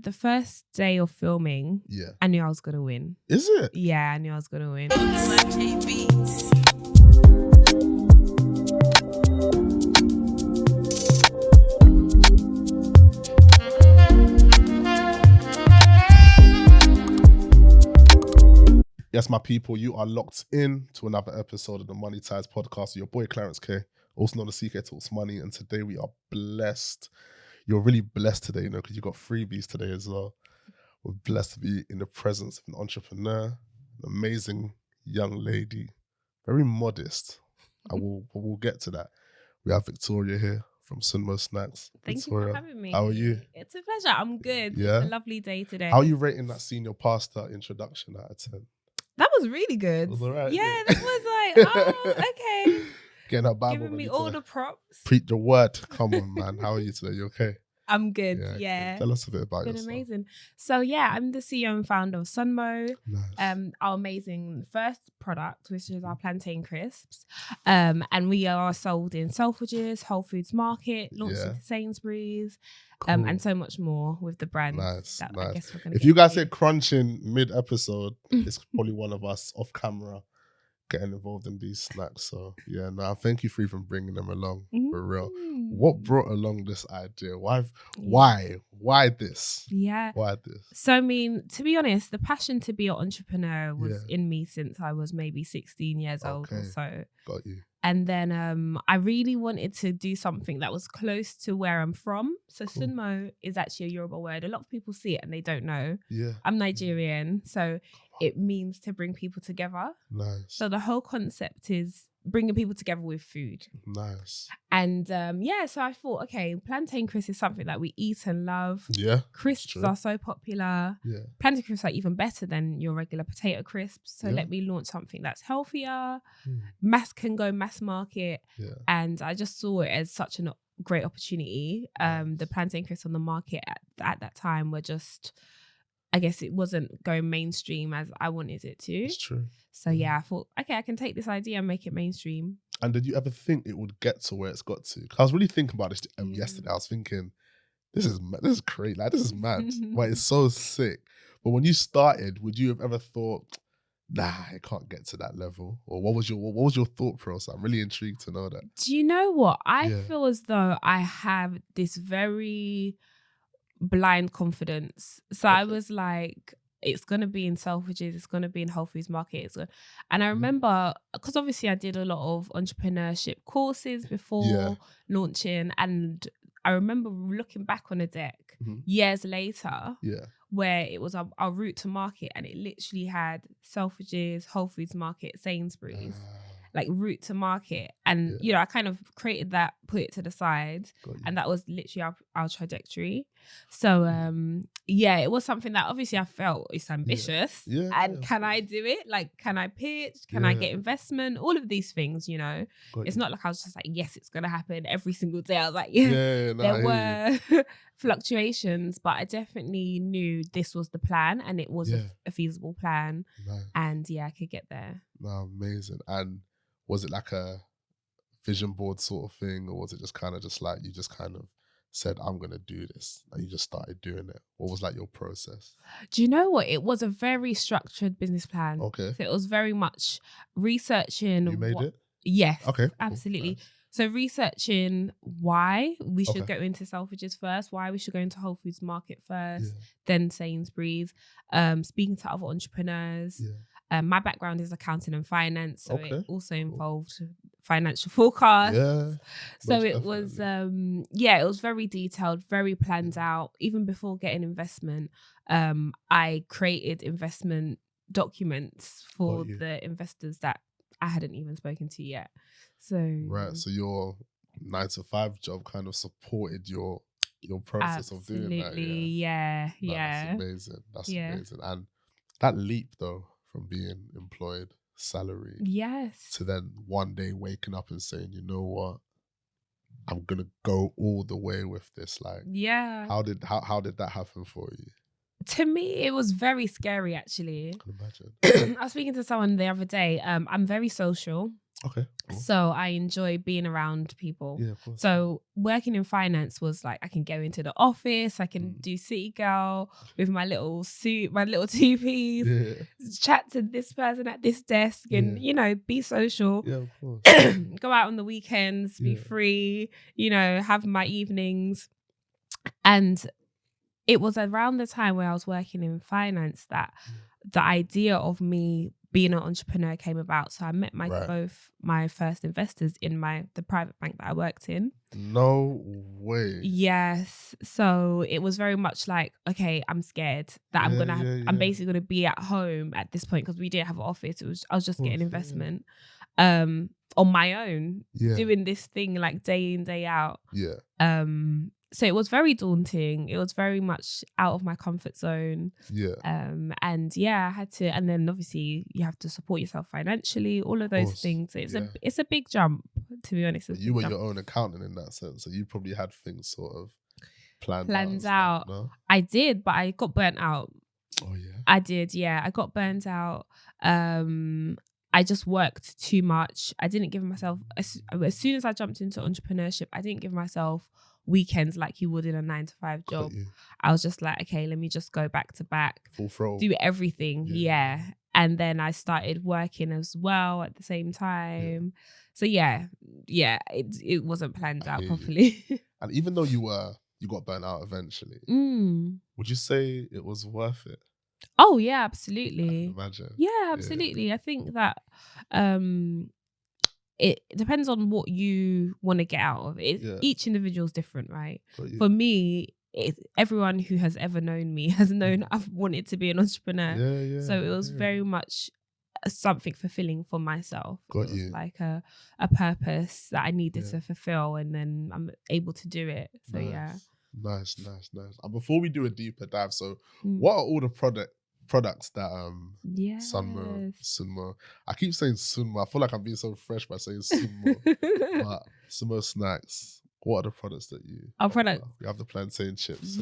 the first day of filming, I knew I was going to win. Is it? Yeah, I knew I was going to win. Yes, my people, you are locked in to another episode of the Money Ties podcast with your boy Clarence K, also known as CK Talks Money, and today we are blessed. You're really blessed today, because you got freebies today as well. We're blessed to be in the presence of an entrepreneur, an amazing young lady, very modest. We'll get to that. We have Victoria here from SUNMO Snacks. Thank Victoria, you for having me. how are you? It's a pleasure. I'm good. Yeah? It's a lovely day today. How are you rating that senior pastor introduction out of 10? That was really good. It was all right. Yeah, that was like, oh, okay. Getting her Bible Giving me ready all to the props. preach the word. Come on, man. How are you today? You okay? I'm good. Yeah. Tell us a bit about It's been yourself. amazing. So yeah, I'm the CEO and founder of SUNMO. Nice. Our amazing first product, which is our plantain crisps. And we are sold in Selfridges, Whole Foods Market, launched into Sainsbury's, Cool. and so much more with the brand. Nice. I guess we're gonna if you guys hear crunching mid-episode, it's probably one of us off camera getting involved in these snacks. So yeah, thank you for even bringing them along, for real. What brought along this idea? Why this? Yeah. Why this? So I mean, to be honest, the passion to be an entrepreneur was in me since I was maybe 16 years old or so. Got you. And then I really wanted to do something that was close to where I'm from. So SUNMO is actually a Yoruba word. A lot of people see it and they don't know. Yeah. I'm Nigerian, so it means to bring people together. Nice. So the whole concept is bringing people together with food. Nice. And so I thought, okay, plantain crisps is something that we eat and love. Yeah. Crisps are so popular. Yeah. Plantain crisps are even better than your regular potato crisps. So let me launch something that's healthier, mass market. Yeah. And I just saw it as such a great opportunity. The plantain crisps on the market at that time were just, I guess it wasn't going mainstream as I wanted it to. It's true. So I thought, okay, I can take this idea and make it mainstream. And did you ever think it would get to where it's got to? 'Cause I was really thinking about this yesterday. I was thinking, this is crazy. Like, this is mad. Like, it's so sick. But when you started, would you have ever thought, nah, it can't get to that level? Or what was your thought process? I'm really intrigued to know that. Do you know what? I feel as though I have this very blind confidence. So I was like, it's going to be in Selfridges, it's going to be in Whole Foods Market. And I remember, because obviously I did a lot of entrepreneurship courses before launching. And I remember looking back on a deck years later where it was our route to market, and it literally had Selfridges, Whole Foods Market, Sainsbury's. Like route to market, and I kind of created that, put it to the side, and that was literally our trajectory. So it was something that obviously I felt is ambitious, and can I do it? Like, can I pitch? Can I get investment? All of these things, it's not like I was just like, yes, it's gonna happen every single day. I was like, there were fluctuations, but I definitely knew this was the plan, and it was a feasible plan, and I could get there. No, amazing. And was it like a vision board sort of thing, or was it just kind of like you just kind of said, I'm going to do this, and you just started doing it? What was like your process? Do you know what? It was a very structured business plan. Okay. So it was very much researching. You made it? Yes. Okay. Absolutely. Cool. Nice. So researching why we should go into Selfridges first, why we should go into Whole Foods Market first, then Sainsbury's, speaking to other entrepreneurs. My background is accounting and finance, so it also involved financial forecasts. Yeah. So it was, it was very detailed, very planned out. Even before getting investment, I created investment documents for the investors that I hadn't even spoken to yet. So so your 9-to-5 job kind of supported your process of doing that. That's amazing. That's amazing. And that leap though, from being employed, salary, to then one day waking up and saying, you know what, I'm gonna go all the way with this. Like, how did that happen for you? To me, it was very scary, actually. I can imagine. I was speaking to someone the other day. I'm very social. Okay. Cool. So I enjoy being around people. Yeah, of course. So working in finance was like, I can go into the office, I can do city girl with my little suit, my little two-piece, chat to this person at this desk and, you know, be social. Yeah, of course. Go out on the weekends, be free, you know, have my evenings. And it was around the time where I was working in finance that the idea of me being an entrepreneur came about. So I met both my first investors in the private bank that I worked in. No way. Yes. So it was very much like, okay, I'm scared that I'm basically gonna be at home at this point because we didn't have an office. I was just getting investment on my own, doing this thing like day in, day out. Yeah. So it was very daunting. It was very much out of my comfort zone. Yeah. And I had to, and then obviously you have to support yourself financially, all of those things. It's a big jump, to be honest. You were your own accountant in that sense. So you probably had things sort of planned out. No? I did, but I got burnt out. Oh yeah. I did, yeah. I got burnt out. I just worked too much. I didn't give myself, as soon as I jumped into entrepreneurship, I didn't give myself weekends like you would in a 9-to-5 job. I was just like, okay, let me just go back to back, full throttle, do everything. And then I started working as well at the same time. So it wasn't planned out properly. And even though you got burnt out eventually, would you say it was worth it? Oh yeah, absolutely. I can imagine. Yeah, absolutely. I think that it depends on what you want to get out of it. Each individual is different, right? For me, everyone who has ever known me has known I've wanted to be an entrepreneur. So it was very much something fulfilling for myself. It was like a purpose that I needed to fulfill, and then I'm able to do it. So Nice. And before we do a deeper dive, so what are all the products that SUNMO, I keep saying SUNMO, I feel like I'm being so fresh by saying SUNMO, but SUNMO Snacks, what are the products that you products? We have the plantain chips.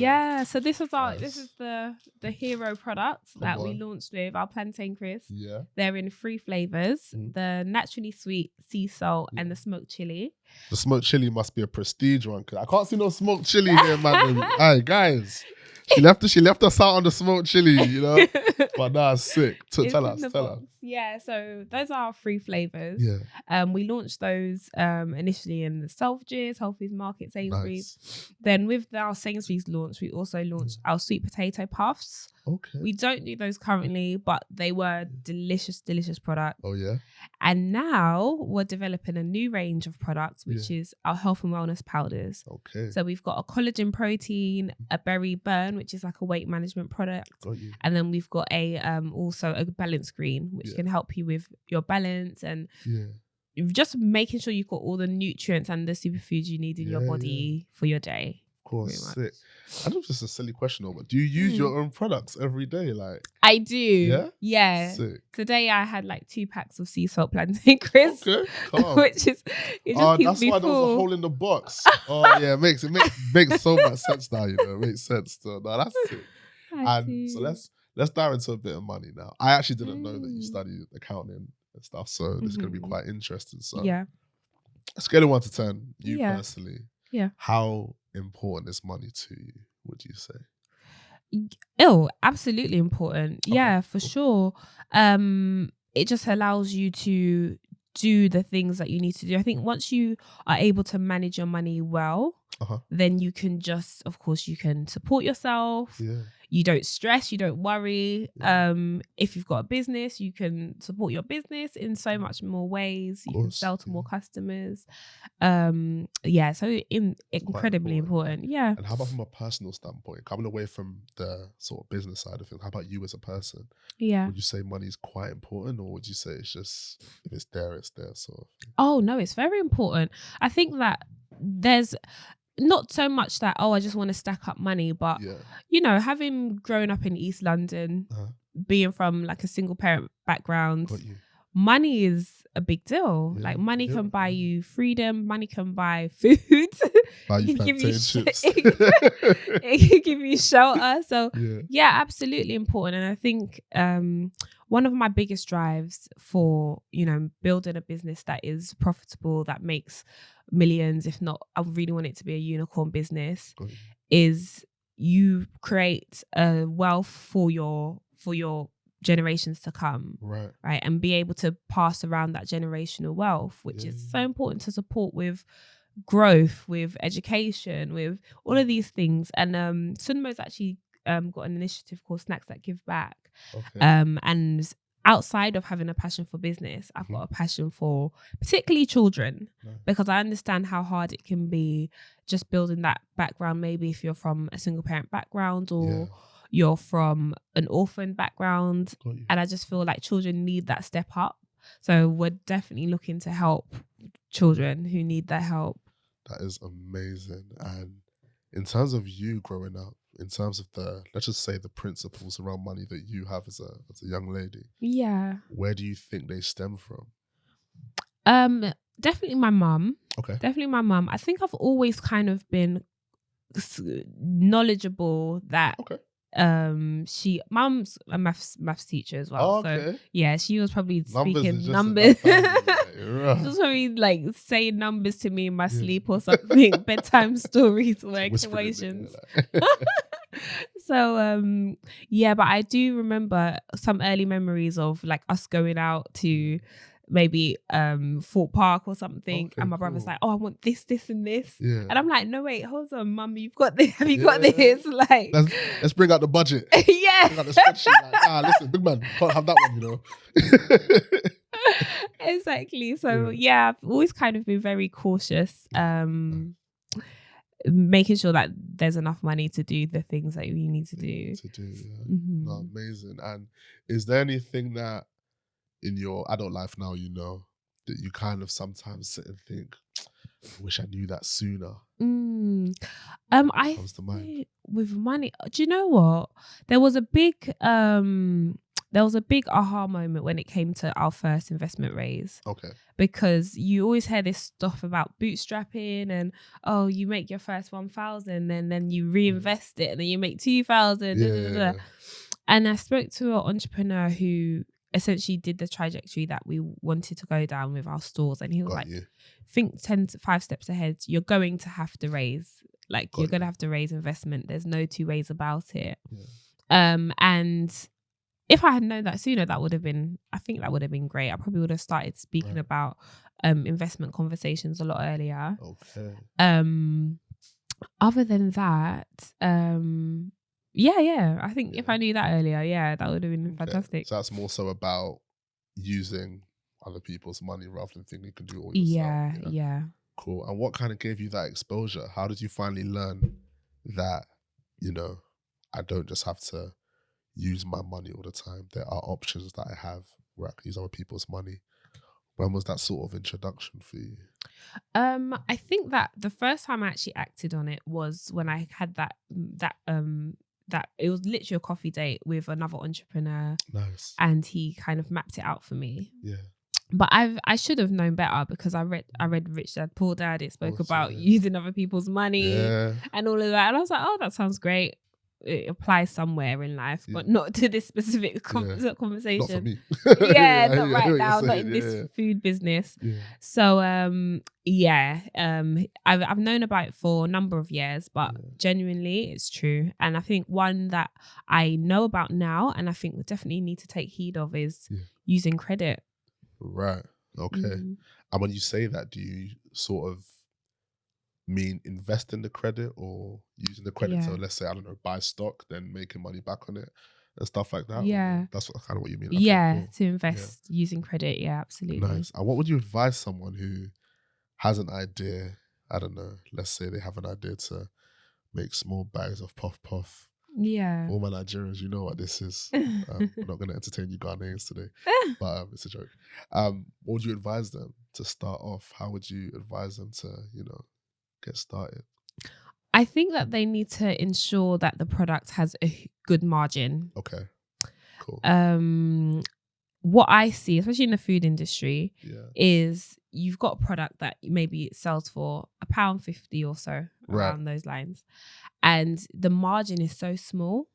So this is the hero product that we launched with our plantain crisps. They're in 3 flavors: the naturally sweet, sea salt, and the smoked chili. The smoked chili must be a prestige one, because I can't see no smoked chili here, man. Hey guys, she left us out on the smoked chili, you know. But that's sick. Tell us. Yeah, so those are our 3 flavors. We launched those initially in the Selfridges, Whole Foods Market, Sainsbury's. Then with our Sainsbury's launch, we also launched our sweet potato puffs. Okay. We don't do those currently, but they were delicious products. Oh yeah. And now we're developing a new range of products, which is our health and wellness powders. Okay. So we've got a collagen protein, a berry burn, which is like a weight management product. Got you. And then we've got also a balance screen, which can help you with your balance and just making sure you've got all the nutrients and the superfoods you need in your body for your day. Of course, sick. I know this is a silly question, but do you use your own products every day? Like, I do. Yeah. Sick. Today I had like 2 packs of sea salt plantain crisps. Okay, calm. Which is keeps me full. That's why there was a hole in the box. Oh yeah, it makes so much sense now. You know, it makes sense. No, that's sick. So let's dive into a bit of money now. I actually didn't know that you studied accounting and stuff, so this is going to be quite interesting. So scale of 1 to 10, you personally, how important is money to you, would you say? Oh, absolutely important. Okay, yeah, for sure. It just allows you to do the things that you need to do. I think once you are able to manage your money well, then you can just, of course, you can support yourself. You don't stress, you don't worry. If you've got a business, you can support your business in so much more ways. You can sell to more customers. So incredibly important. Yeah. And how about from a personal standpoint, coming away from the sort of business side of things, how about you as a person? Yeah. Would you say money is quite important, or would you say it's just, if it's there, it's there sort of thing? Oh no, it's very important. I think that there's not so much that, I just want to stack up money, but you know, having grown up in East London, being from like a single parent background, money is a big deal. Like money can buy you freedom, money can buy food, buy you plantain chips. It can give you shelter. So yeah, absolutely important. And I think one of my biggest drives for, you know, building a business that is profitable, that makes millions, if not, I really want it to be a unicorn business, is you create a wealth for your generations to come, right, and be able to pass around that generational wealth, which is so important to support with growth, with education, with all of these things. And SUNMO's actually got an initiative called Snacks That Give Back. And outside of having a passion for business, I've got a passion for particularly children, because I understand how hard it can be just building that background. Maybe if you're from a single parent background, or you're from an orphan background, and I just feel like children need that step up. So we're definitely looking to help children who need that help. That is amazing. And in terms of you growing up, in terms of let's just say the principles around money that you have as a young lady, where do you think they stem from? Definitely my mum. Definitely my mum. I think I've always kind of been knowledgeable that mum's a maths teacher as well. So yeah, she was probably speaking numbers. She was probably like saying numbers to me in my sleep or something, bedtime stories or equations. So but I do remember some early memories of like us going out to maybe Fort Park or something, and my brother's like, oh, I want this, this, and this, and I'm like, no, wait, hold on, mum, you've got this, have you got this? Like, let's bring out the budget. Bring out the spreadsheet. Like, listen, big man, can't have that one, you know. Exactly. So I've always kind of been very cautious, making sure that there's enough money to do the things that you need to do. No, amazing. And is there anything that in your adult life now, you know, that you kind of sometimes sit and think, I wish I knew that sooner? I comes to mind with money. Do you know what? There was a big aha moment when it came to our first investment raise. Because you always hear this stuff about bootstrapping and you make your first 1,000 and then you reinvest it and then you make 2,000. And I spoke to an entrepreneur who essentially did the trajectory that we wanted to go down with our stores, and he was think 5 steps ahead. You're going to have to raise, you're going to have to raise investment. There's no two ways about it. And if I had known that sooner, that would have been great. I probably would have started speaking about investment conversations a lot earlier. Other than that, I think if I knew that earlier, that would have been fantastic. So that's more so about using other people's money rather than thinking you can do it all yourself. Yeah. Cool. And what kind of gave you that exposure? How did you finally learn that, you know, I don't just have to use my money all the time? There are options that I have where I can use other people's money. When was that sort of introduction for you? I think that the first time I actually acted on it was when I had that it was literally a coffee date with another entrepreneur. Nice. And he kind of mapped it out for me. Yeah. But I should have known better, because I read Rich Dad Poor Dad. It spoke about using other people's money and all of that. And I was like, oh, that sounds great. It applies somewhere in life, but not to this specific conversation. Not for me. Not right now, not in this food business. So I've known about it for a number of years, but genuinely it's true. And I think one that I know about now, and I think we definitely need to take heed of, is using credit. Right. Okay. And when you say that, do you sort of mean invest in the credit, or using the credit to, let's say, I don't know, buy stock, then making money back on it and stuff like that? Yeah. That's kind of what you mean? Okay, cool. To invest using credit. Yeah, absolutely. Nice. And what would you advise someone who has an idea, I don't know, let's say they have an idea to make small bags of puff puff. Yeah. For all my Nigerians, you know what this is. We're not going to entertain you Ghanaians today, but it's a joke. What would you advise them to start off? How would you advise them to, you know, get started? I think that they need to ensure that the product has a good margin. Okay, cool. What I see, especially in the food industry, is you've got a product that maybe it sells for £1.50 or so, around those lines, and the margin is so small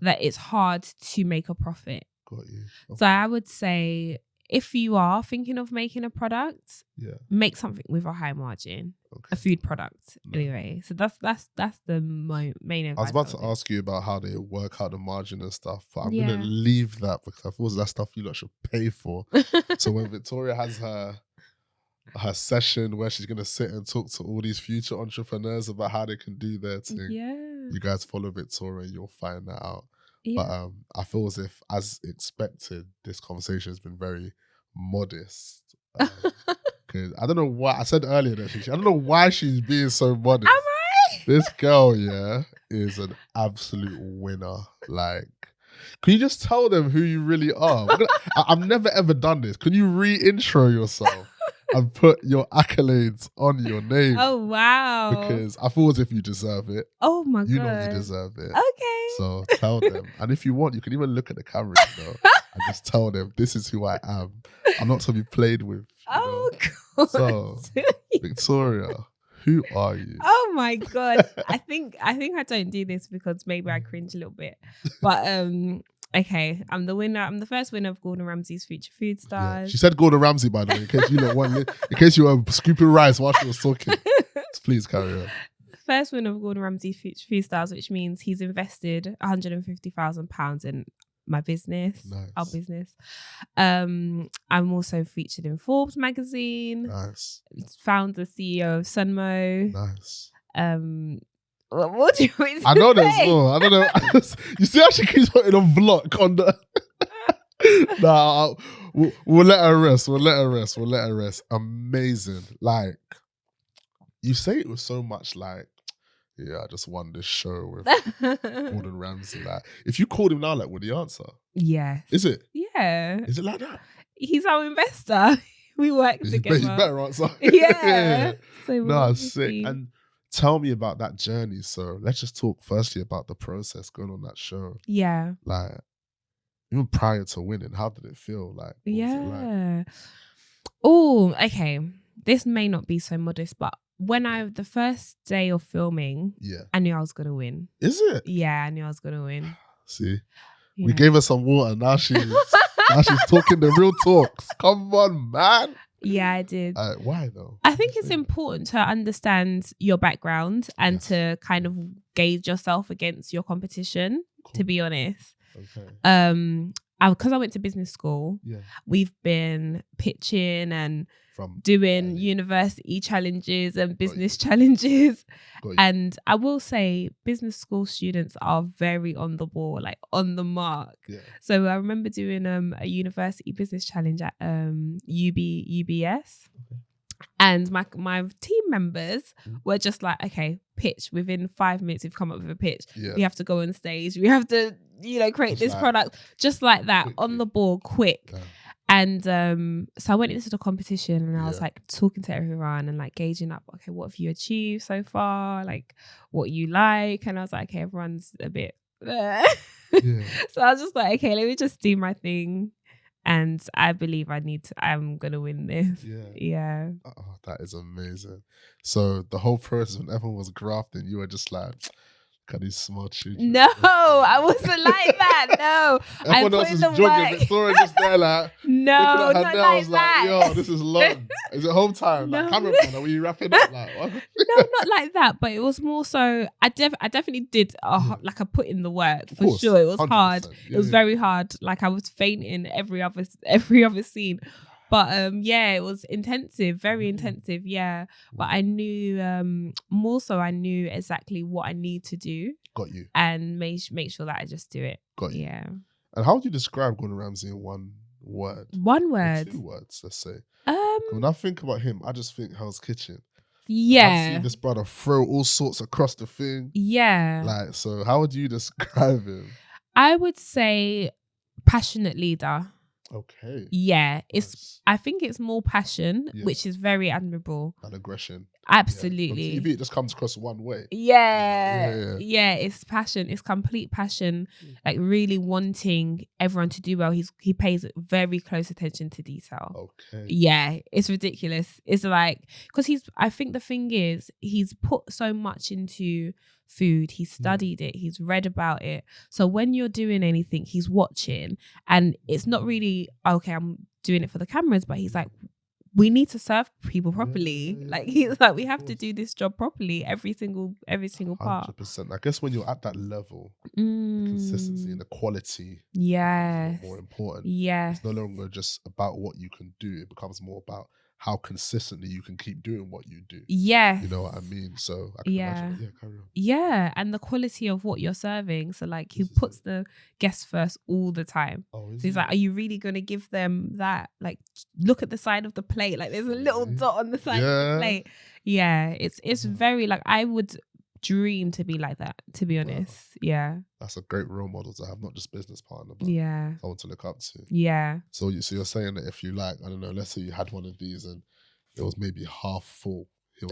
that it's hard to make a profit. Got you. So I would say if you are thinking of making a product, make something with a high margin, a food product anyway. So that's the main advice. I was about to ask you about how they work out the margin and stuff, but I'm gonna leave that because I thought that stuff you lot should pay for. So when Victoria has her session where she's gonna sit and talk to all these future entrepreneurs about how they can do their thing, you guys follow Victoria and you'll find that out. But I feel as if, as expected, this conversation has been very modest. Cause I don't know why I said earlier that I don't know why she's being so modest. Am I? This girl, is an absolute winner. Like, can you just tell them who you really are? I've never ever done this. Can you re-intro yourself and put your accolades on your name? Oh wow! Because I feel as if you deserve it. Oh my god! You know you deserve it. Okay. So tell them, and if you want, you can even look at the camera, and just tell them this is who I am. I'm not to be played with. God! So Victoria, who are you? Oh my god! I think I don't do this because maybe I cringe a little bit, but okay, I'm the winner. I'm the first winner of Gordon Ramsay's Future Food Stars. Yeah. She said Gordon Ramsay, by the way, in case you were scooping rice while she was talking. Please carry on. First winner of Gordon Ramsay's Future Food Stars, which means he's invested £150,000 in my business, our business. I'm also featured in Forbes magazine. Nice. Founder, CEO of SUNMO. Nice. What do you want me to I know say? there's more. I don't know. You see how she keeps putting a block on the... Nah, we'll let her rest. We'll let her rest. Amazing. Like, you say it with so much like, I just won this show with Gordon Ramsay. Like, if you called him now, like, would he answer? Yes. Is it? Yeah. Is it like that? He's our investor. We work together. He better answer. Yeah. So sick. And tell me about that journey. So let's just talk firstly about the process going on that show. Yeah. Like, even prior to winning, how did it feel? Like, what was it like? Oh, okay. This may not be so modest, but the first day of filming, I knew I was gonna win. Is it? Yeah, I knew I was gonna win. See, we gave her some water. Now she's talking the real talks. Come on, man. Yeah, I did. Why though? I think it's important to understand your background and to kind of gauge yourself against your competition. Cool. To be honest. Okay. Because I went to business school, we've been pitching and doing university challenges and business challenges. And I will say business school students are very on the ball, like on the mark. Yeah. So I remember doing a university business challenge at UBS. Okay. And my team members were just like, okay, pitch. Within 5 minutes, we've come up with a pitch. Yeah. We have to go on stage. We have to, create just this product. Just like that, on the ball, quick. Yeah. And so I went into the competition and I was like talking to everyone and like gauging up, okay, what have you achieved so far? Like what you like? And I was like, okay, everyone's a bit So I was just like, okay, let me just do my thing. And I believe I'm going to win this. Yeah. Oh, that is amazing. So the whole process, when everyone was grafting, you were just like, look at these smart children. No, I wasn't like that. No. Everyone else is jogging. Victoria just there like, no, not like that. Yo, this is long. Is it home time? No. Like, cameraman, are we wrapping up? Like, what? No, not like that. But it was more so, I definitely did I put in the work for sure. It was hard. It was very hard. Like I was fainting every other scene. But it was intensive, very intensive, But I knew more so I knew exactly what I need to do. Got you. And make sure that I just do it. Got you. Yeah. And how would you describe Gordon Ramsay in one word? One word? Or 2 words, let's say. When I think about him, I just think Hell's Kitchen. Yeah. I've seen this brother throw all sorts across the thing. Yeah. Like, so how would you describe him? I would say passionate leader. Okay. Yeah, I think it's more passion, which is very admirable. And aggression. Absolutely. On TV, it just comes across one way. Yeah. It's passion. It's complete passion. Like really wanting everyone to do well. He pays very close attention to detail. Okay. Yeah, it's ridiculous. It's like, because I think the thing is, he's put so much into food. He's studied it. He's read about it. So when you're doing anything, he's watching, and it's not really, okay, I'm doing it for the cameras, but he's like, we need to serve people properly. Like he's like, we have to do this job properly, every single part. 100%. I guess when you're at that level, the consistency and the quality is more important. Yeah. It's no longer just about what you can do. It becomes more about how consistently you can keep doing what you do. Yeah. You know what I mean? So I can imagine. Yeah, carry on. Yeah, and the quality of what you're serving. So like he puts the guests first all the time. So he's like, are you really going to give them that? Like, look at the side of the plate. Like there's a little dot on the side of the plate. Yeah, it's very like, I would dream to be like that, to be honest. Yeah. That's a great role model to have, not just business partner, but someone to look up to. Yeah. So you're saying that if you like, I don't know, let's say you had one of these and it was maybe half full. He'll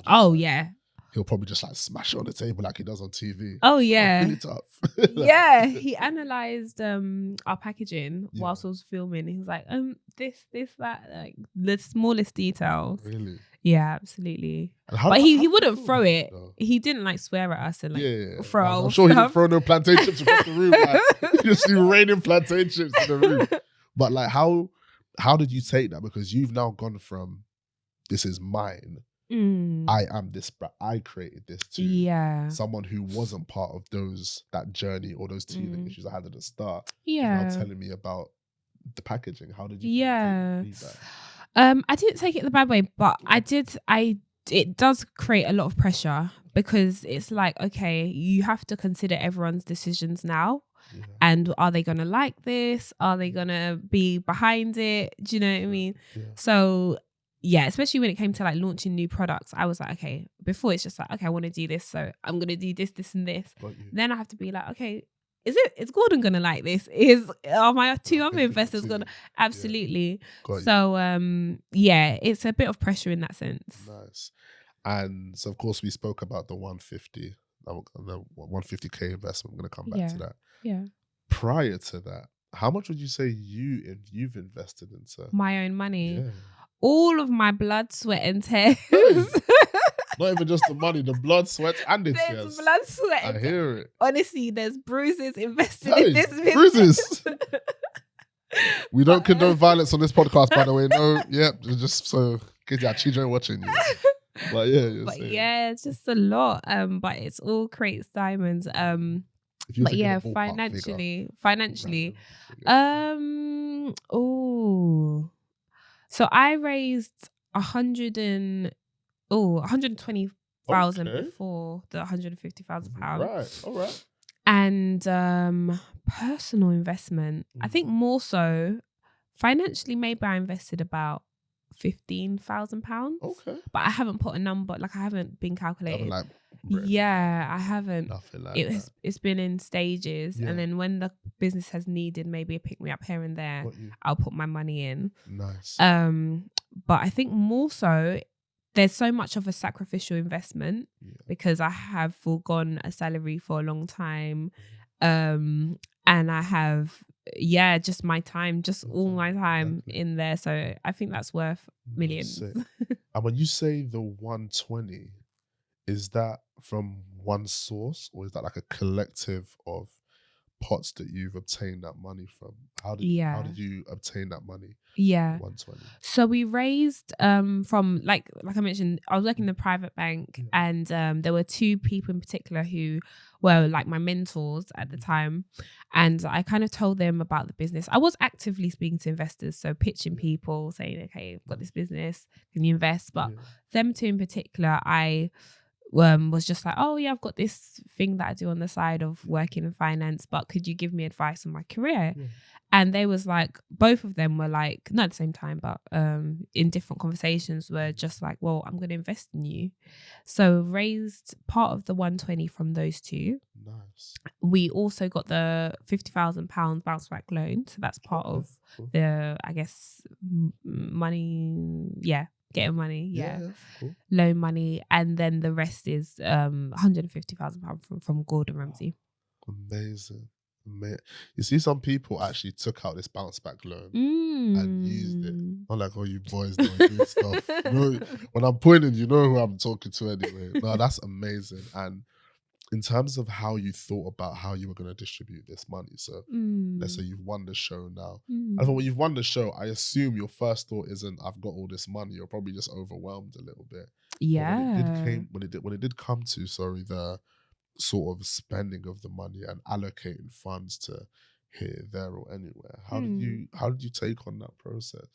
probably just like smash it on the table like he does on TV. Oh yeah. Really tough. Yeah. He analysed our packaging whilst I was filming. He was like, this, that, like the smallest details. Really? Yeah, absolutely. But he wouldn't throw it. Though? He didn't like swear at us and like throw. I'm sure he didn't throw no plantain chips across the room. Like, you just see raining plantain chips in the room. But like, how did you take that? Because you've now gone from this is mine. I am this, but I created this to someone who wasn't part of that journey or those teething issues I had at the start. Yeah. Now telling me about the packaging. How did you take feedback? I didn't take it the bad way, but it does create a lot of pressure, because it's like, okay, you have to consider everyone's decisions now. Yeah. And are they going to like this? Are they going to be behind it? Do you know what I mean? Yeah. So yeah, especially when it came to like launching new products, I was like, okay, before it's just like, okay, I want to do this, so I'm going to do this, this and this. Then I have to be like, okay, is Gordon gonna like this? Are my two other investors gonna? Absolutely. Yeah. So it's a bit of pressure in that sense. Nice. And so of course we spoke about the 150, the 150k investment. I'm gonna come back to that. Yeah. Prior to that, how much would you say you've invested into? My own money. Yeah. All of my blood, sweat, and tears. Not even just the money, the blood, sweat, and the tears. There's blood, sweat. I hear it. Honestly, there's bruises invested in this business. Bruises. We don't condone violence on this podcast, by the way. No, just so kids are children watching you. But it's just a lot. But it's all creates diamonds. But yeah, financially. So I raised 120,000 before the 150,000 pounds. Right, all right. And personal investment, I think more so financially, maybe I invested about £15,000. Okay. But I haven't put a number, like I haven't been calculated. I haven't. Nothing like that. It's been in stages, and then when the business has needed maybe a pick me up here and there, I'll put my money in. Nice. But I think more so, there's so much of a sacrificial investment because I have foregone a salary for a long time, and I have just my time, all my time in there. So I think that's worth millions. And when you say the 120, is that from one source, or is that like a collective of pots that you've obtained that money from? How did you obtain that money? 120. So we raised from like I mentioned, I was working in the private bank, and there were two people in particular who were like my mentors at the time, and I kind of told them about the business. I was actively speaking to investors, so pitching people, saying, okay, I've got this business, can you invest? But them two in particular, I was just like, oh yeah, I've got this thing that I do on the side of working in finance, but could you give me advice on my career? And they was like, both of them were like, not at the same time, but in different conversations, were just like, well, I'm going to invest in you. So raised part of the 120 from those two. Nice. We also got the £50,000 bounce back loan. So that's part of the, I guess, money. Yeah. getting money. Yeah, Yeah. cool. Loan money, and then the rest is £150,000 from Gordon Ramsay. Amazing. You see, some people actually took out this bounce back loan and used it. I'm like, oh, you boys don't do stuff. You know, when I'm pointing, you know who I'm talking to anyway. No, that's amazing. And in terms of how you thought about how you were going to distribute this money, so let's say you've won the show now. I thought when you've won the show, I assume your first thought isn't, I've got all this money. You're probably just overwhelmed a little bit. Yeah. But when it did come to, the sort of spending of the money and allocating funds to here, there, or anywhere, how did you take on that process?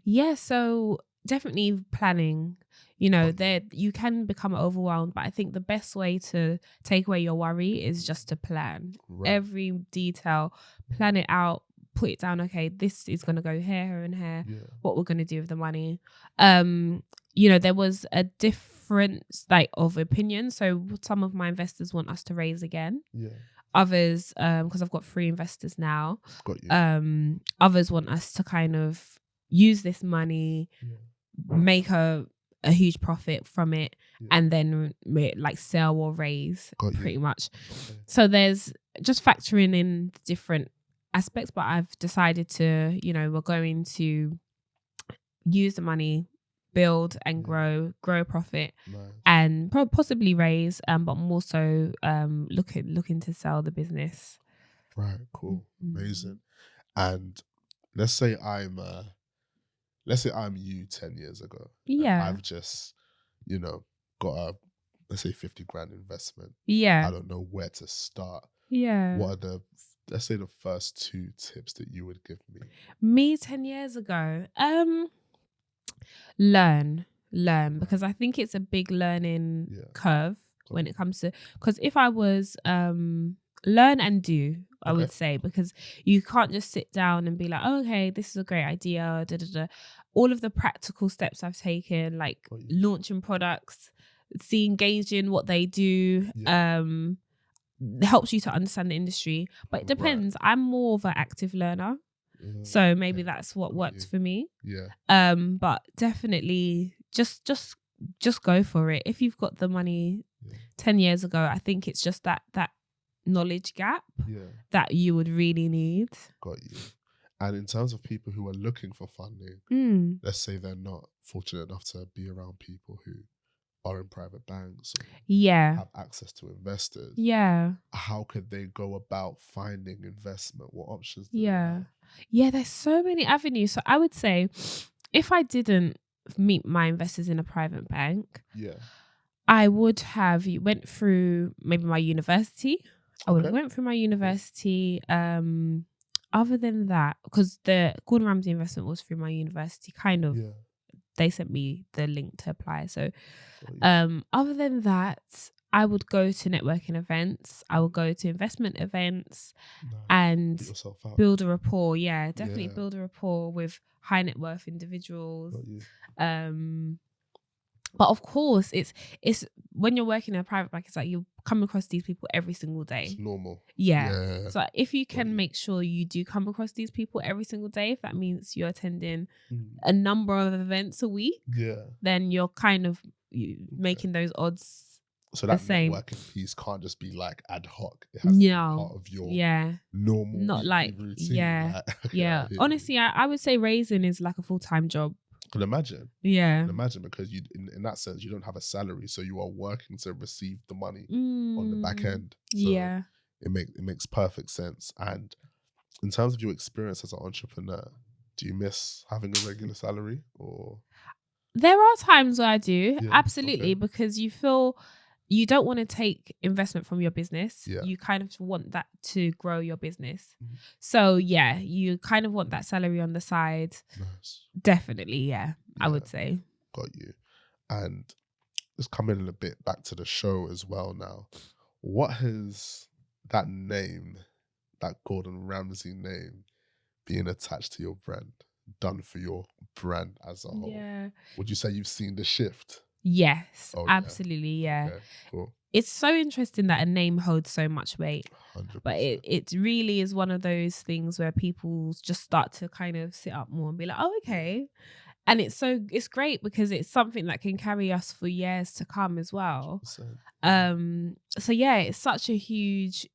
Yeah, so definitely planning. You know, you can become overwhelmed, but I think the best way to take away your worry is just to plan every detail, plan it out, put it down. Okay, this is going to go here and here. Yeah. What we're going to do with the money. You know, there was a difference of opinion. So some of my investors want us to raise again. Yeah. Others, because I've got 3 investors now. Got you. Others want us to kind of use this money, make a huge profit from it, and then sell or raise pretty much. Okay. So there's just factoring in different aspects, but I've decided to, we're going to use the money, build and grow a profit, and possibly raise, but more so looking to sell the business. Right, cool, amazing. And let's say I'm you 10 years ago. Yeah, I've just got a, let's say, 50 grand investment. Yeah, I don't know where to start. Yeah, what are let's say the first 2 tips that you would give me? Me 10 years ago, learn, because I think it's a big learning curve when it comes to, because if I was learn and do, I would say, because you can't just sit down and be like, oh, okay, this is a great idea, all of the practical steps I've taken, like launching products, engaging what they do, helps you to understand the industry. But it depends. I'm more of an active learner. So maybe that's what worked for me. Yeah. But definitely just go for it. If you've got the money 10 years ago, I think it's just that knowledge gap that you would really need. Got you. And in terms of people who are looking for funding, let's say they're not fortunate enough to be around people who are in private banks or have access to investors. Yeah. How could they go about finding investment? What options do they have? Yeah, there's so many avenues. So I would say if I didn't meet my investors in a private bank, I would have went through maybe my university. I would have went through my university. Other than that, because the Gordon Ramsay investment was through my university, kind of. They sent me the link to apply. So other than that, I would go to networking events. I would go to investment events and build a rapport. Yeah, definitely build a rapport with high net worth individuals. But of course, it's when you're working in a private bank, it's like you come across these people every single day. It's normal. Yeah. So if you can make sure you do come across these people every single day, if that means you're attending a number of events a week, then you're kind of making those odds. So that networking piece can't just be like ad hoc. It has to be part of your normal, not like routine. Honestly, I would say raising is like a full-time job. Can imagine. Yeah. Can imagine, because you in that sense you don't have a salary, so you are working to receive the money on the back end. So it makes perfect sense. And in terms of your experience as an entrepreneur, do you miss having a regular salary? Or there are times where I do, absolutely, because you feel you don't want to take investment from your business. You kind of want that to grow your business. So you kind of want that salary on the side. Nice. Definitely, I would say. Got you. And let's come in a bit back to the show as well now. What has that name, that Gordon Ramsay name, being attached to your brand, done for your brand as a whole? Yeah. Would you say you've seen the shift? Yes, absolutely, yeah. Okay, cool. It's so interesting that a name holds so much weight. 100%. But it really is one of those things where people just start to kind of sit up more and be like, oh, okay. And it's great because it's something that can carry us for years to come as well. 100%. So yeah, it's such a huge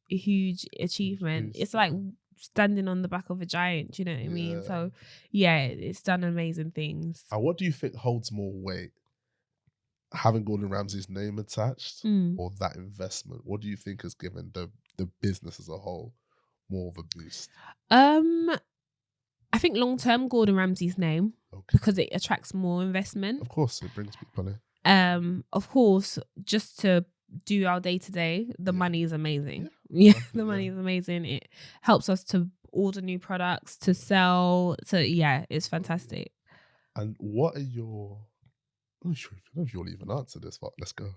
achievement. Boost, It's like standing on the back of a giant, you know what I mean? So yeah, it's done amazing things. And what do you think holds more weight? Having Gordon Ramsay's name attached or that investment? What do you think has given the business as a whole more of a boost? I think long term Gordon Ramsay's name, because it attracts more investment. Of course, it brings people in. Of course, just to do our day to day, the money is amazing. Yeah, the money is amazing. It helps us to order new products, to sell. It's fantastic. And what are your? I'm not sure if you'll even answer this, but let's go.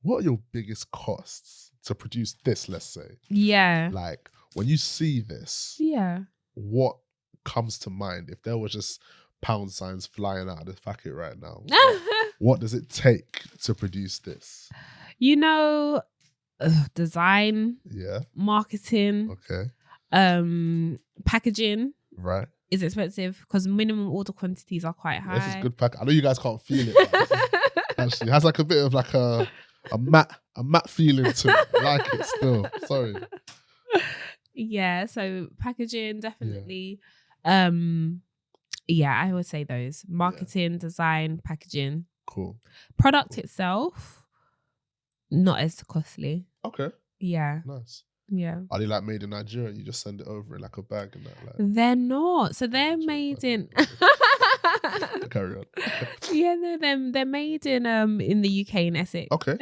What are your biggest costs to produce this? Let's say. Yeah. Like when you see this. Yeah. What comes to mind if there was just pound signs flying out of this packet right now? What does it take to produce this? Design, marketing, packaging, right, is expensive because minimum order quantities are quite high. This is good pack. I know you guys can't feel it. Actually, it has like a bit of like a matte feeling to it. I like it still. Sorry. Yeah, so packaging definitely. I would say those. Marketing, design, packaging. Cool. Product itself, not as costly. Okay. Yeah. Nice. Yeah. Are they like made in Nigeria? You just send it over in like a bag and that? Like... They're not. So they're made in. Carry on. Yeah, they're made in the UK in Essex. Okay.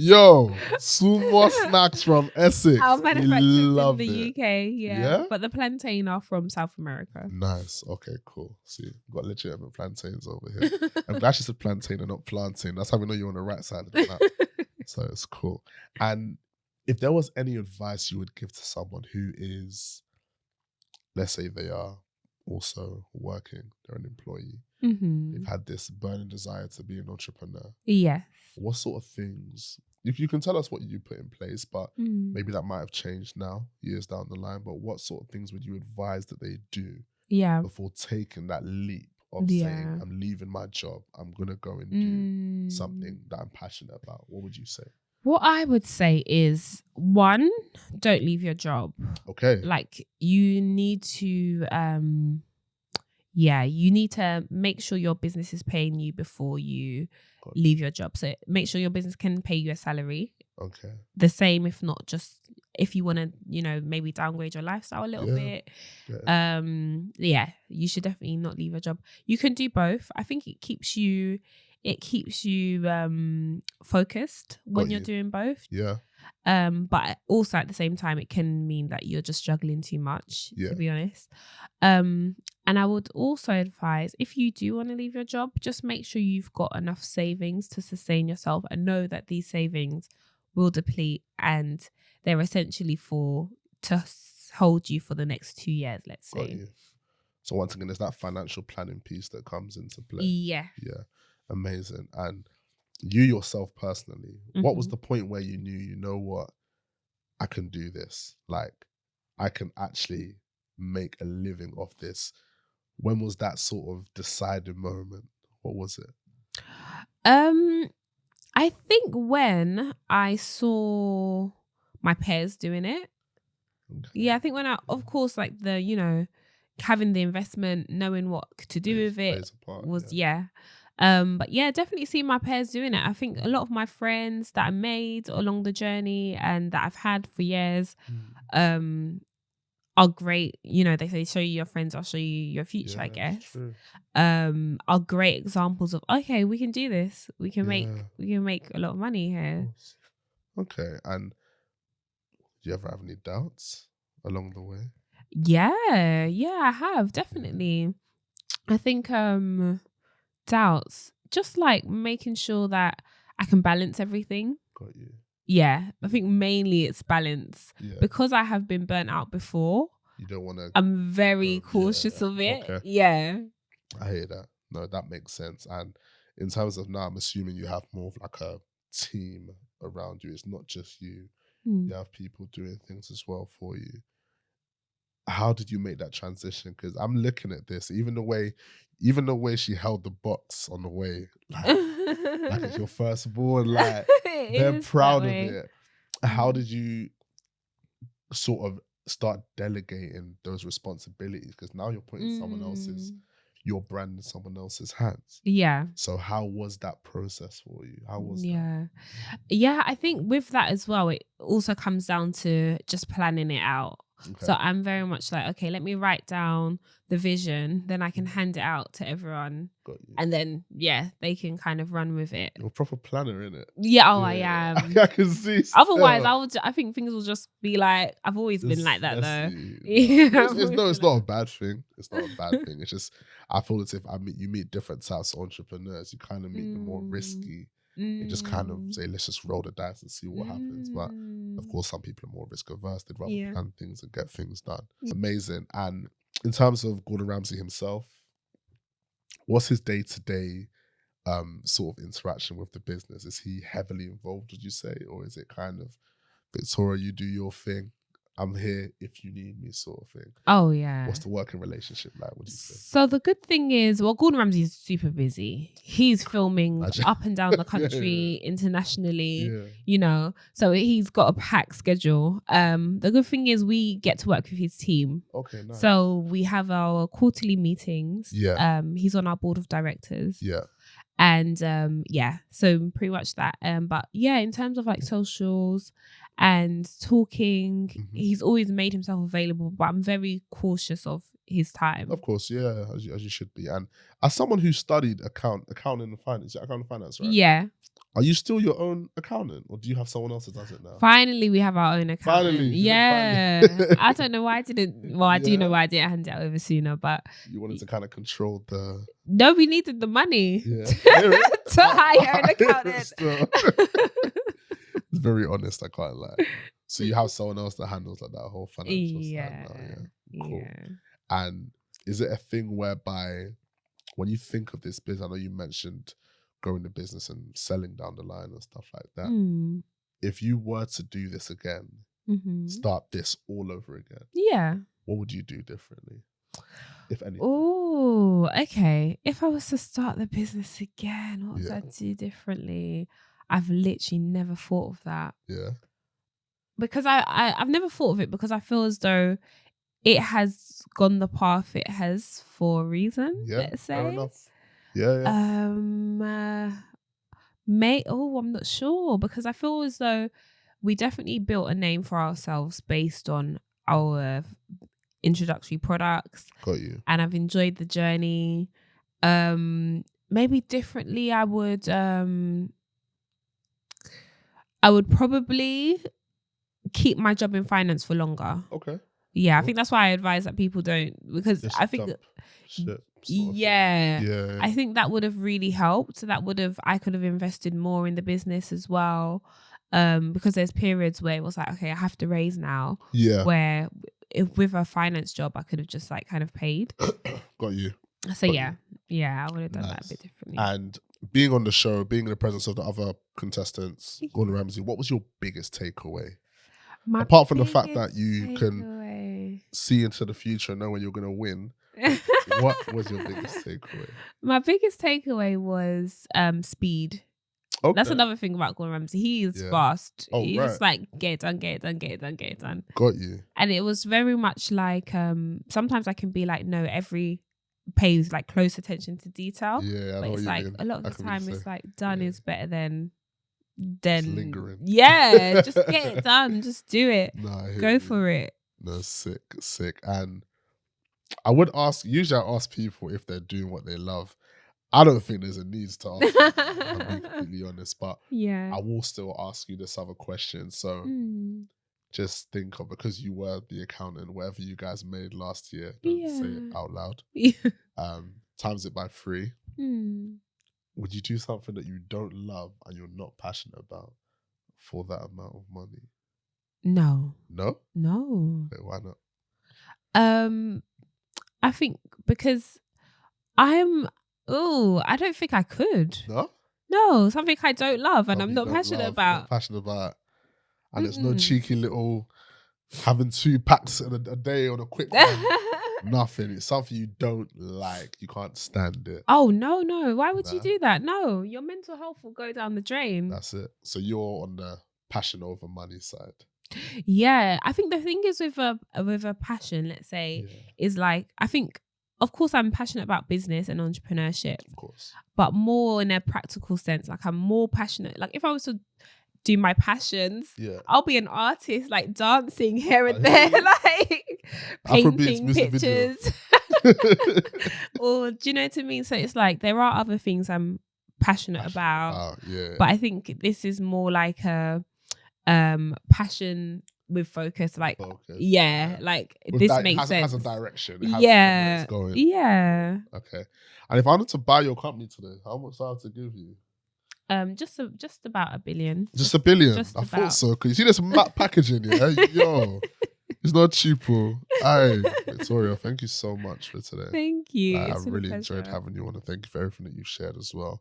Yo, SUNMO Snacks from Essex. Our manufacturers in the UK, yeah. But the plantain are from South America. Nice. Okay, cool. See, we've got legitimate plantains over here. I'm glad she said plantain and not plantain. That's how we know you're on the right side of the map. So it's cool. And if there was any advice you would give to someone who is, let's say they are also working, they're an employee, they've had this burning desire to be an entrepreneur. Yes. What sort of things, if you can tell us what you put in place, but maybe that might have changed now, years down the line, but what sort of things would you advise that they do before taking that leap of saying, I'm leaving my job, I'm going to go and do something that I'm passionate about? What would you say? What I would say is, one, don't leave your job. Okay. Like, you need to make sure your business is paying you before you leave your job. So make sure your business can pay you a salary. Okay. The same, if not just if you want to, maybe downgrade your lifestyle a little bit. You should definitely not leave a job. You can do both. I think it keeps you focused when you're doing both. Yeah. But also at the same time, it can mean that you're just juggling too much, to be honest. And I would also advise, if you do want to leave your job, just make sure you've got enough savings to sustain yourself and know that these savings will deplete and they're essentially to hold you for the next 2 years, let's say. So once again, there's that financial planning piece that comes into play. Yeah. Yeah. Amazing. And you yourself personally, what was the point where you knew, you know what, I can do this? Like, I can actually make a living off this. When was that sort of deciding moment? What was it? I think when I saw my peers doing it. Okay. Yeah, I think when of course, like having the investment, knowing what to do with it was, but yeah, definitely seeing my peers doing it. I think a lot of my friends that I made along the journey and that I've had for years are great. They say, show you your friends, I'll show you your future, I guess. Are great examples of, okay, we can do this. We can make a lot of money here. Okay. And do you ever have any doubts along the way? Yeah, I have, definitely. I think doubts, just like making sure that I can balance everything. Got you. Yeah, I think mainly it's balance. Because I have been burnt out before. You don't want to. I'm very cautious of it. Okay. Yeah. I hear that. No, that makes sense. And in terms of now, I'm assuming you have more of like a team around you. It's not just you. You have people doing things as well for you. how did you make that transition? Because I'm looking at this, even the way she held the box on the way, like it's your firstborn, like they're proud of it. How did you sort of start delegating those responsibilities? Because now you're putting your brand in someone else's hands. Yeah. So how was that process for you? How was that? Yeah, I think with that as well, it also comes down to just planning it out. Okay. So I'm very much like, okay, let me write down the vision, then I can hand it out to everyone. And then, they can kind of run with it. You're a proper planner, innit? Yeah, I am. I can see. Otherwise, I think things will just be like, I've always been like that though. It's not a bad thing. It's not a bad thing. It's just, I feel as if you meet different types of entrepreneurs. You kind of meet the more risky. You just kind of say, let's just roll the dice and see what happens. But of course, some people are more risk averse. They'd rather plan things and get things done. Amazing. And in terms of Gordon Ramsay himself, what's his day-to-day sort of interaction with the business? Is he heavily involved, would you say? Or is it kind of, Victoria, you do your thing, I'm here if you need me, sort of thing? Oh, yeah. What's the working relationship like, would you say? So the good thing is, Gordon Ramsay is super busy. He's filming up and down the country, internationally, you know. So he's got a packed schedule. The good thing is we get to work with his team. Okay, nice. So we have our quarterly meetings. Yeah. He's on our board of directors. Yeah. And so pretty much that. But yeah, in terms of like socials and talking, he's always made himself available, but I'm very cautious of his time. Of course, yeah, as you should be. And as someone who studied accounting and finance, right? Yeah. Are you still your own accountant, or do you have someone else that does it now? Finally, we have our own accountant. Finally, yeah. I don't know why I didn't. Well, I do know why I didn't hand it over sooner, but you wanted to kind of control the. No, we needed the money to hire an accountant. It's very honest, I can't lie. So you have someone else that handles like that whole financial side now, Cool. Yeah. And is it a thing whereby when you think of this business, I know you mentioned growing the business and selling down the line and stuff like that. If you were to do this again, start this all over again, what would you do differently, if anything? Oh, okay. If I was to start the business again, what would I do differently? I've literally never thought of that. Yeah. Because I've never thought of it, because I feel as though it has gone the path it has for a reason, let's say. Fair enough. Yeah. I'm not sure, because I feel as though we definitely built a name for ourselves based on our introductory products. Got you. And I've enjoyed the journey. Maybe differently, I would probably keep my job in finance for longer. Okay. Yeah, I think that's why I advise that people don't, because just I think I think that would have really helped. So I could have invested more in the business as well. Because there's periods where it was like, okay, I have to raise now. Yeah. Where with a finance job, I could have just like kind of paid. Got you. So I would have done that a bit differently. And being on the show, being in the presence of the other contestants, Gordon Ramsay, what was your biggest takeaway? Apart from the fact that you can see into the future and know when you're going to win, what was your biggest takeaway? My biggest takeaway was speed. Okay. That's another thing about Gordon Ramsay. He is fast. He's just like, get it done, get it done, get it done, get it done. Got you. And it was very much like, sometimes I can be like, no, every pays like close attention to detail. Yeah, but it's like a lot of the time it's like done is better than lingering. Yeah, just get it done. Just do it. Go for it. No, sick. And I would usually I ask people if they're doing what they love. I don't think there's a need to ask you, I'll be completely honest, but I will still ask you this other question. So just think of, because you were the accountant, whatever you guys made last year, don't say it out loud. Times it by 3. Would you do something that you don't love and you're not passionate about for that amount of money? No. No? No. Okay, why not? I think because I don't think I could. No? No, something I don't love and I'm not passionate about. Not passionate about. And there's no cheeky little Having 2 packs in a day on a quick one. Nothing. It's something you don't like. You can't stand it. Oh, no. Why would you do that? No, your mental health will go down the drain. That's it. So you're on the passion over money side. Yeah. I think the thing is with a passion, let's say, is like, I think, of course, I'm passionate about business and entrepreneurship. Of course. But more in a practical sense. Like, I'm more passionate. Like, if I was to do my passions, I'll be an artist, like dancing here and there, like painting pictures. Or do you know what I mean? So it's like there are other things I'm passionate about. But I think this is more like a passion with focus. Like like with this makes sense. Has a direction. It has it's going. Yeah. Okay. And if I wanted to buy your company today, how much do I have to give you? Just about $1 billion. Just $1 billion. I thought so. Cause you see this matte packaging, yo, it's not cheapo. Aye, Victoria, thank you so much for today. Thank you. I really enjoyed having you on, and thank you for everything that you've shared as well.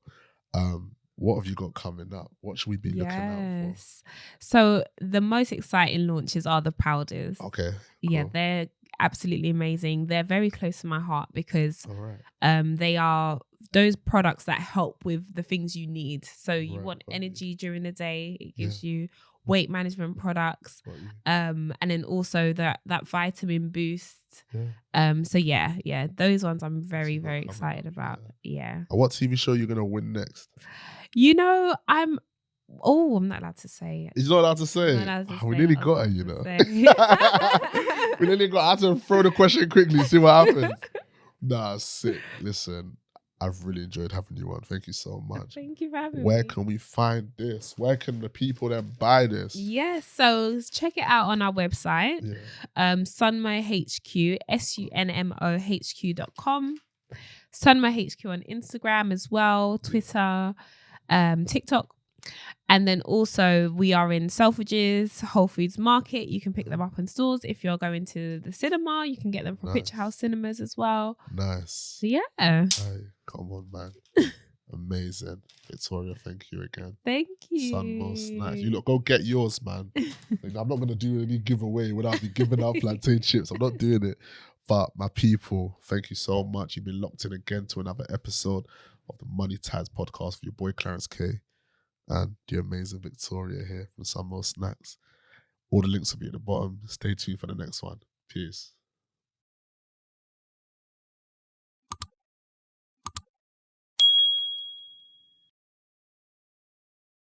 What have you got coming up? What should we be looking out for? So the most exciting launches are the powders. Okay. Yeah, cool. They're absolutely amazing. They're very close to my heart because they are those products that help with the things you need. So you want energy during the day. It gives you weight management products. And then also that vitamin boost. So yeah, those ones I'm very, very excited about. Yeah. And what TV show are you gonna win next? You know, I'm not allowed to say it. You're not allowed to say it? We nearly got her, you know. We nearly got. I had to throw the question quickly, see what happens. Nah, sick. Listen, I've really enjoyed having you on. Thank you so much. Thank you for having me. Where can we find this? Where can the people then buy this? Yes, so check it out on our website. SUNMO HQ, SUNMOHQ.com. SUNMO HQ on Instagram as well, Twitter, TikTok. And then also we are in Selfridges, Whole Foods Market. You can pick them up in stores. If you're going to the cinema, you can get them from Picture House Cinemas as well. Nice. So yeah. Hey, come on, man. Amazing. Victoria, thank you again. Thank you. SUNMO Snacks. You look, go get yours, man. I'm not going to do any giveaway without me giving out plantain chips. I'm not doing it. But my people, thank you so much. You've been locked in again to another episode of the Money Ties podcast for your boy Clarence K. And the amazing Victoria here from SUNMO Snacks. All the links will be at the bottom. Stay tuned for the next one. Peace.